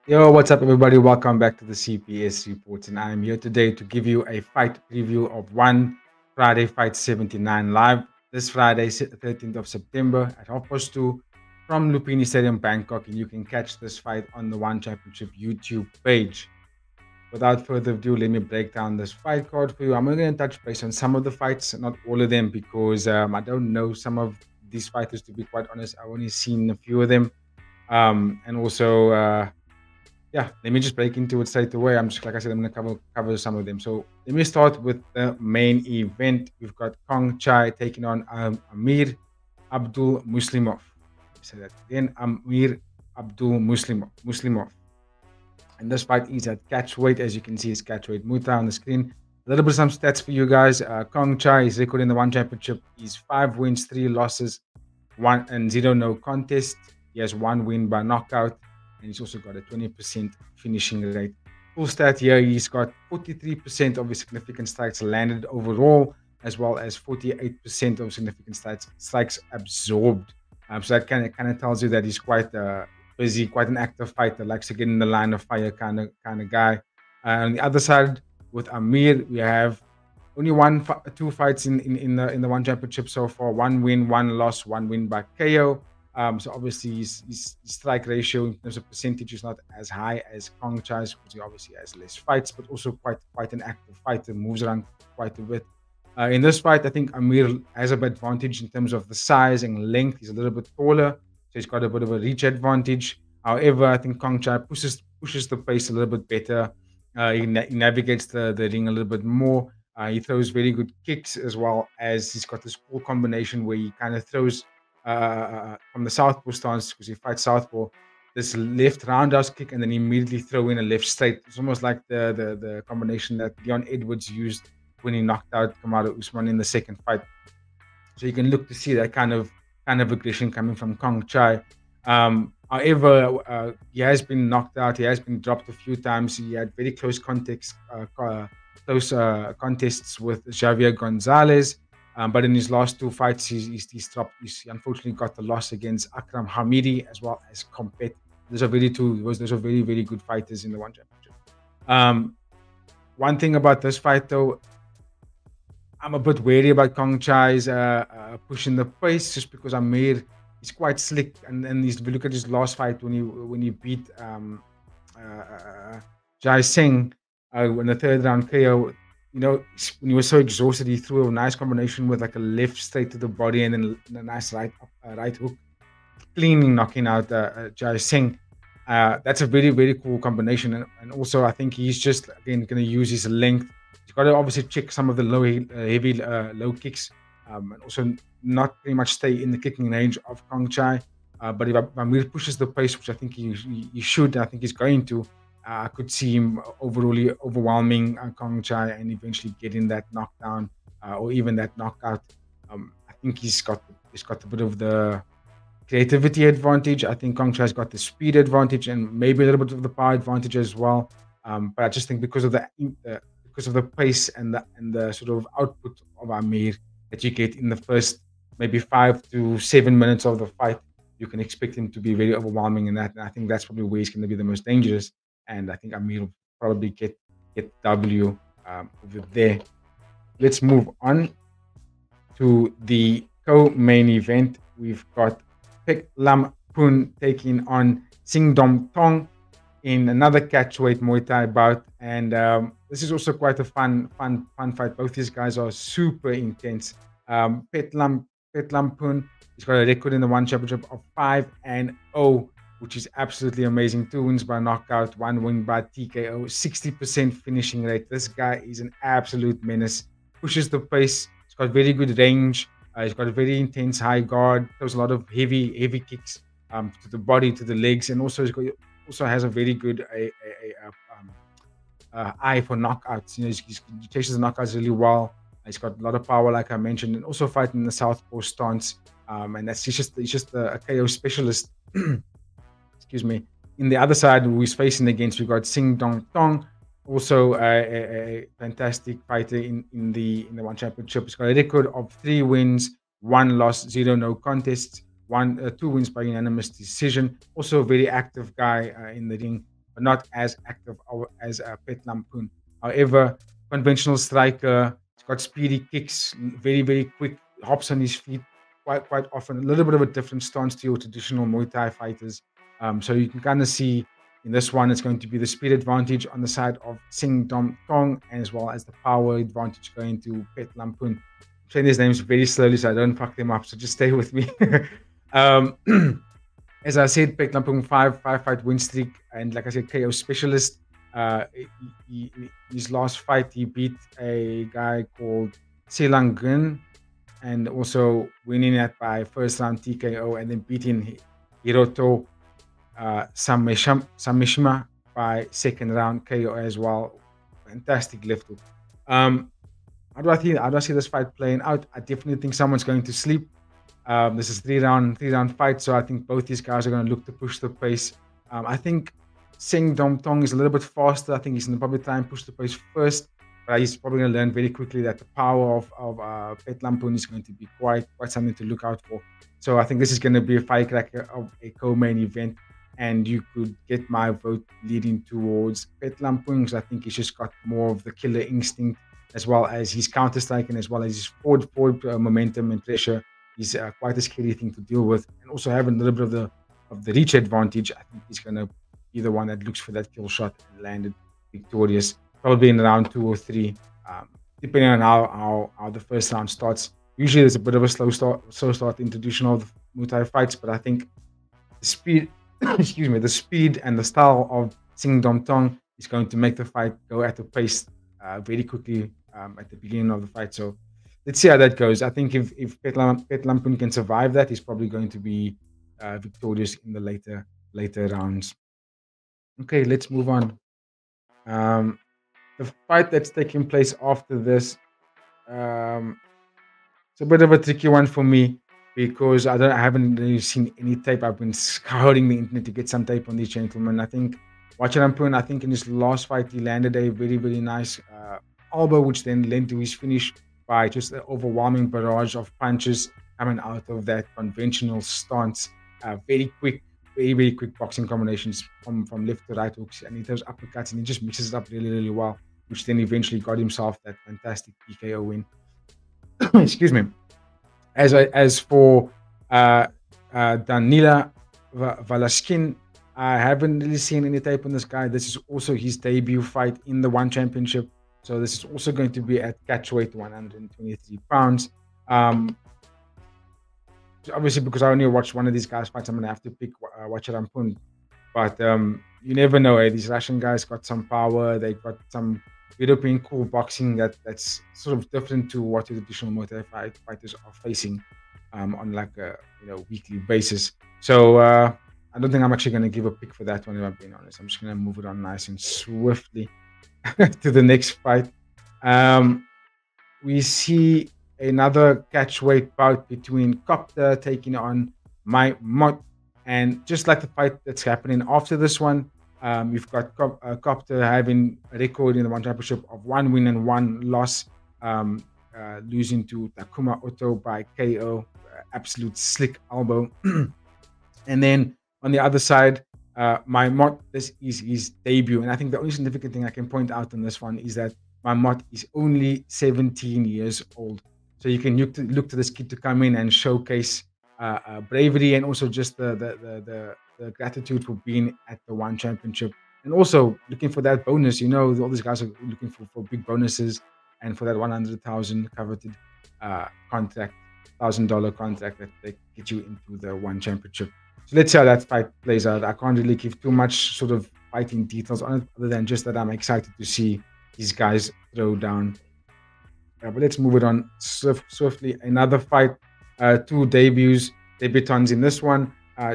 Yo, what's up, everybody? Welcome back to the CPS Reports, and I'm here today to give you a fight preview of one Friday Fight 79 live this Friday, 13th of September at 2:30 from Lupini Stadium, Bangkok, and you can catch this fight on the One Championship YouTube page. Without further ado, let me break down this fight card for you. I'm going to touch base on some of the fights, not all of them, because I don't know some of these fighters, to be quite honest. I've only seen a few of them, and also. Yeah, let me just break into it straight away. I'm just, like I said, I'm going to cover some of them. So let me start with the main event. We've got Kongchai taking on Amir Abdulmuslimov. Say that again, Amir Abdulmuslimov. And this fight is at catch weight. As you can see, it's catch weight Muta on the screen. A little bit of some stats for you guys. Kongchai, his record in the One Championship is 5 wins, 3 losses, 1 and 0 no contest. He has 1 win by knockout, and he's also got a 20% finishing rate. Full stat here, he's got 43% of his significant strikes landed overall, as well as 48% of significant strikes absorbed. So that kind of tells you that he's quite busy, quite an active fighter, likes to get in the line of fire kind of guy. On the other side, with Amir, we have only two fights in the One Championship so far. 1 win, 1 loss, 1 win by KO. So obviously his strike ratio in terms of percentage is not as high as Kongchai's, because he obviously has less fights, but also quite an active fighter, moves around quite a bit. In this fight, I think Amir has a bit advantage in terms of the size and length. He's a little bit taller, so he's got a bit of a reach advantage. However, I think Kongchai pushes the pace a little bit better. He navigates the ring a little bit more. He throws very good kicks, as well as he's got this cool combination where he kind of throws from the southpaw stance, because he fights southpaw, this left roundhouse kick, and then immediately throw in a left straight. It's almost like the combination that Leon Edwards used when he knocked out Kamaru Usman in the second fight. So you can look to see that kind of aggression coming from Kongchai. However, he has been knocked out. He has been dropped a few times. He had very close contests with Javier Gonzalez. But in his last 2 fights, he's dropped. He's unfortunately got the loss against Akram Hamidi, as well as Compet. Those are very very good fighters in the One Championship. One thing about this fight, though, I'm a bit wary about Kongchai's pushing the pace, just because Amir is quite slick. And if you look at his last fight when he beat Jai Singh in the 3rd round KO, when he was so exhausted, he threw a nice combination with like a left straight to the body, and then a nice right hook, cleanly knocking out Jai Singh. That's a very, very cool combination. And also, I think he's just, again, going to use his length. He's got to obviously check some of the heavy low kicks, and also not pretty much stay in the kicking range of Kongchai. But if Amir pushes the pace, which I think he should, I think he's going to, I could see him overall overwhelming Kongchai and eventually getting that knockdown or even that knockout. I think he's got a bit of the creativity advantage. I think Kongchai's got the speed advantage and maybe a little bit of the power advantage as well. But I just think because of the pace and the sort of output of Amir that you get in the first maybe 5 to 7 minutes of the fight, you can expect him to be very overwhelming in that. And I think that's probably where he's going to be the most dangerous. And I think Amir will probably get W over there. Let's move on to the co-main event. We've got Pek Lam Poon taking on Sing Dom Tong in another catchweight Muay Thai bout. And this is also quite a fun fight. Both these guys are super intense. Pek Lam Poon, he's got a record in the One Championship of 5-0. Which is absolutely amazing. 2 wins by knockout, 1 win by TKO, 60% finishing rate. This guy is an absolute menace. Pushes the pace. He's got very good range. He's got a very intense high guard. Throws a lot of heavy kicks to the body, to the legs, and also has a very good eye for knockouts. He chases the knockouts really well. He's got a lot of power, like I mentioned, and also fighting the southpaw stance. And he's just a KO specialist. Excuse me. In the other side, who he's facing against, we've got Sing Dong Tong, also a fantastic fighter in the One Championship. He's got a record of 3 wins, 1 loss, 0 no contests, 2 wins by unanimous decision. Also a very active guy in the ring. but not as active as Pet Lampoon. However, conventional striker, he's got speedy kicks, very, very quick, hops on his feet quite often. A little bit of a different stance to your traditional Muay Thai fighters. So you can kind of see in this one, it's going to be the speed advantage on the side of Sing Dom Tong, as well as the power advantage going to Pet Lampoon. I'm saying these names very slowly so I don't fuck them up, so just stay with me. um, as I said, Pet Lampoon five-fight win streak, and like I said, KO specialist. His last fight, he beat a guy called Selangun, and also winning it by first round TKO, and then beating Hiroto Samishima by second round KO as well. Fantastic left hook. How do I think? How do I see this fight playing out? I definitely think someone's going to sleep. This is three round fight, so I think both these guys are going to look to push the pace. I think Seng Dom Tong is a little bit faster. I think he's going to probably try and push the pace first, but he's probably going to learn very quickly that the power of Pet Lampoon is going to be quite something to look out for. So I think this is going to be a firecracker of a co-main event, and you could get my vote leading towards Pet Lampoon because I think he's just got more of the killer instinct, as well as his counter-striking, as well as his forward momentum and pressure. He's quite a scary thing to deal with, and also having a little bit of the reach advantage. I think he's going to be the one that looks for that kill shot and landed victorious, probably in round 2 or 3, depending on how the first round starts. Usually there's a bit of a slow start in traditional Muay Thai fights, but I think the speed, the speed and the style of Sing Dom Tong is going to make the fight go at a pace very quickly at the beginning of the fight. So let's see how that goes. I think if Pet Lampoon can survive that, he's probably going to be victorious in the later rounds. Okay, let's move on. The fight that's taking place after this, it's a bit of a tricky one for me because I haven't really seen any tape. I've been scouring the internet to get some tape on these gentlemen. I think Wacharampoon, I think in his last fight, he landed a very, very nice elbow, which then led to his finish by just an overwhelming barrage of punches coming out of that conventional stance. Very quick, very, very quick boxing combinations from left to right hooks, and he does uppercuts, and he just mixes it up really, really well, which then eventually got himself that fantastic TKO win. Excuse me. As for Danila Valaskin, I haven't really seen any tape on this guy. This is also his debut fight in the One Championship. So this is also going to be at catchweight, 123 pounds. Obviously, because I only watched one of these guys fights, I'm going to have to pick Wacharampoon. But you never know. These Russian guys got some power. They've got some European cool boxing that's sort of different to what the traditional Muay Thai fighters are facing on like a weekly basis. So I don't think I'm actually going to give a pick for that one, if I'm being honest. I'm just going to move it on nice and swiftly to the next fight. We see another catchweight bout between Copter taking on My Mott. And just like the fight that's happening after this one, you've got Copter having a record in the One Championship of 1 win and 1 loss, losing to Takuma Oto by KO, absolute slick elbow. And then on the other side, My Mott, this is his debut. And I think the only significant thing I can point out on this one is that My Mott is only 17 years old. So you can look to this kid to come in and showcase bravery, and also just the gratitude for being at the One Championship, and also looking for that bonus. All these guys are looking for big bonuses, and for that 100,000 coveted contract, $1,000 contract that they get you into the One Championship. So let's see how that fight plays out. I can't really give too much sort of fighting details on it, other than just that I'm excited to see these guys throw down. But let's move it on swiftly. Another fight, 2 debutants in this one.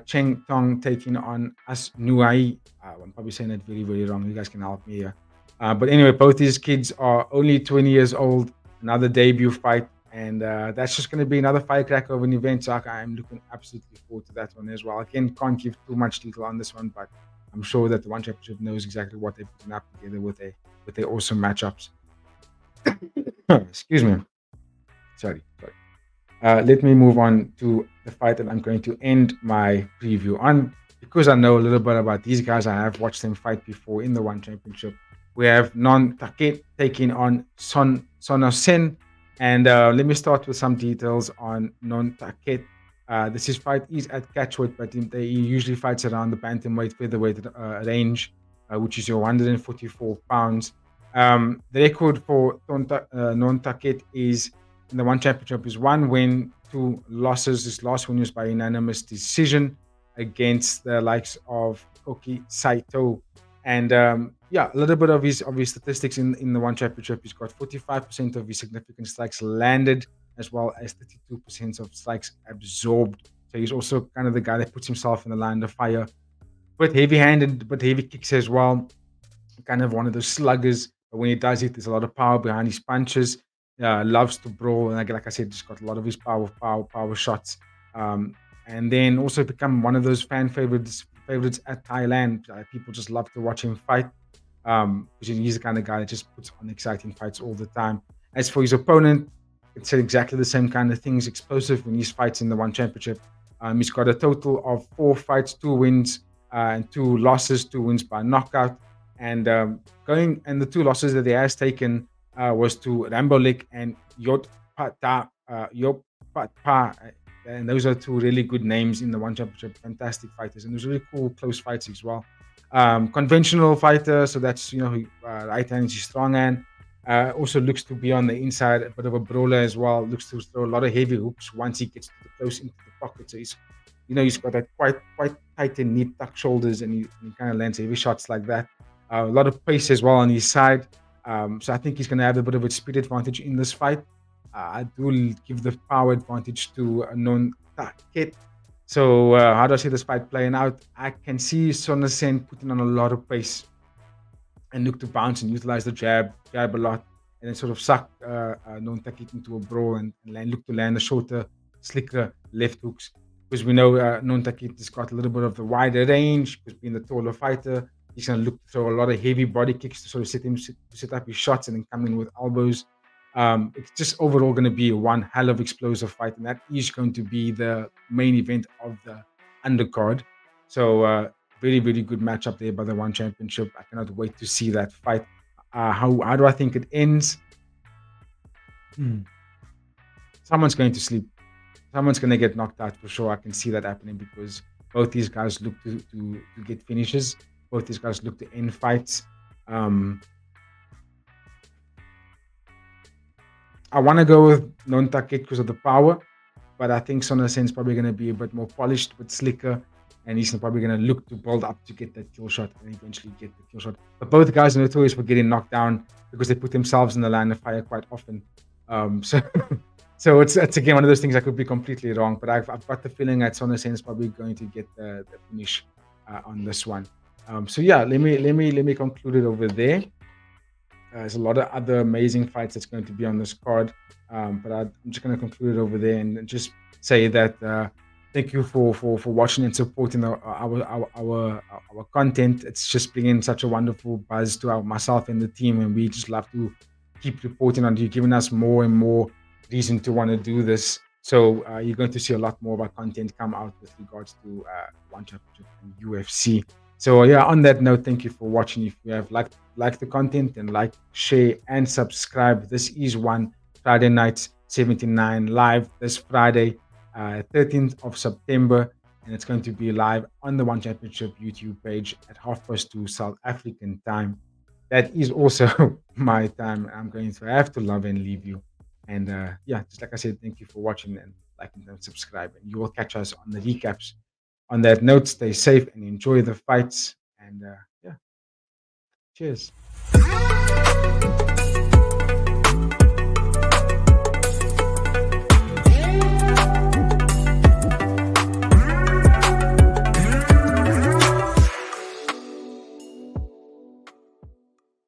Cheng Tong taking on As Nuai. I'm probably saying that very, very wrong. You guys can help me here. But anyway, both these kids are only 20 years old. Another debut fight. And that's just going to be another firecracker of an event. So I'm looking absolutely forward to that one as well. Again, can't give too much detail on this one, but I'm sure that the One Championship knows exactly what they're putting up together with their awesome matchups. Excuse me. Sorry. Let me move on to the fight that I'm going to end my preview on. because I know a little bit about these guys, I have watched them fight before in the One Championship. We have Non Taket taking on Sonosen. And let me start with some details on Non Taket. This is fight is at catchweight, but they usually fights around the bantamweight featherweight range, which is your 144 pounds. The record for Non Taket is in the One Championship is 1 win, 2 losses. This last win was by unanimous decision against the likes of Koki Saito. And yeah, a little bit of his statistics in the One Championship. He's got 45% of his significant strikes landed, as well as 32% of strikes absorbed. So he's also kind of the guy that puts himself in the line of fire. But heavy-handed, but heavy kicks as well. Kind of one of those sluggers. But when he does it, there's a lot of power behind his punches. Loves to brawl, and like I said, just got a lot of his power shots. And then also become one of those fan favorites at Thailand. People just love to watch him fight, because he's the kind of guy that just puts on exciting fights all the time. As for his opponent, it's exactly the same kind of things. Explosive in his fights in the One Championship. He's got a total of 4 fights, 2 wins and 2 losses, 2 wins by knockout. And the 2 losses that he has taken was to Rambolik and Yotpata. And those are 2 really good names in the One Championship. Fantastic fighters, and those really cool close fights as well. Conventional fighter, so that's right hand is his strong hand. Also looks to be on the inside, a bit of a brawler as well. Looks to throw a lot of heavy hooks once he gets close into the pocket. So he's got that quite tight and neat tuck shoulders, and he kind of lands heavy shots like that. A lot of pace as well on his side. So I think he's going to have a bit of a speed advantage in this fight. I do give the power advantage to Non Taket. So how do I see this fight playing out? I can see Sonosen putting on a lot of pace and look to bounce and utilize the jab a lot, and then sort of suck Non Taket into a brawl and look to land the shorter, slicker left hooks. Because we know Non Taket has got a little bit of the wider range, because being the taller fighter, he's going to look to throw a lot of heavy body kicks to sort of set up his shots and then come in with elbows. It's just overall going to be one hell of explosive fight, and that is going to be the main event of the undercard. So very, very good matchup there by the One Championship. I cannot wait to see that fight. How do I think it ends? Someone's going to sleep. Someone's going to get knocked out for sure. I can see that happening, because both these guys look to get finishes. Both these guys look to end fights. I want to go with Non Taket because of the power, but I think Sonosen is probably going to be a bit more polished, but slicker, and he's probably going to look to build up to get that kill shot and eventually get the kill shot. But both guys are notorious for getting knocked down because they put themselves in the line of fire quite often. So it's again one of those things I could be completely wrong, but I've got the feeling that Sonosen is probably going to get the finish on this one. So yeah, let me conclude it over there. There's a lot of other amazing fights that's going to be on this card, but I'm just going to conclude it over there and just say that thank you for watching and supporting our content. It's just bringing such a wonderful buzz to myself and the team, and we just love to keep reporting on you, giving us more and more reason to want to do this. So you're going to see a lot more of our content come out with regards to One Championship and UFC. So yeah, on that note, thank you for watching. If you have liked the content, then like, share, and subscribe. This is One Friday Night 79 live this Friday, 13th of September, and it's going to be live on the One Championship YouTube page at 2:30 South African time. That is also my time. I'm going to have to love and leave you. And yeah, just like I said, thank you for watching, and like and subscribe. And you will catch us on the recaps. On that note, stay safe and enjoy the fights. And yeah, cheers.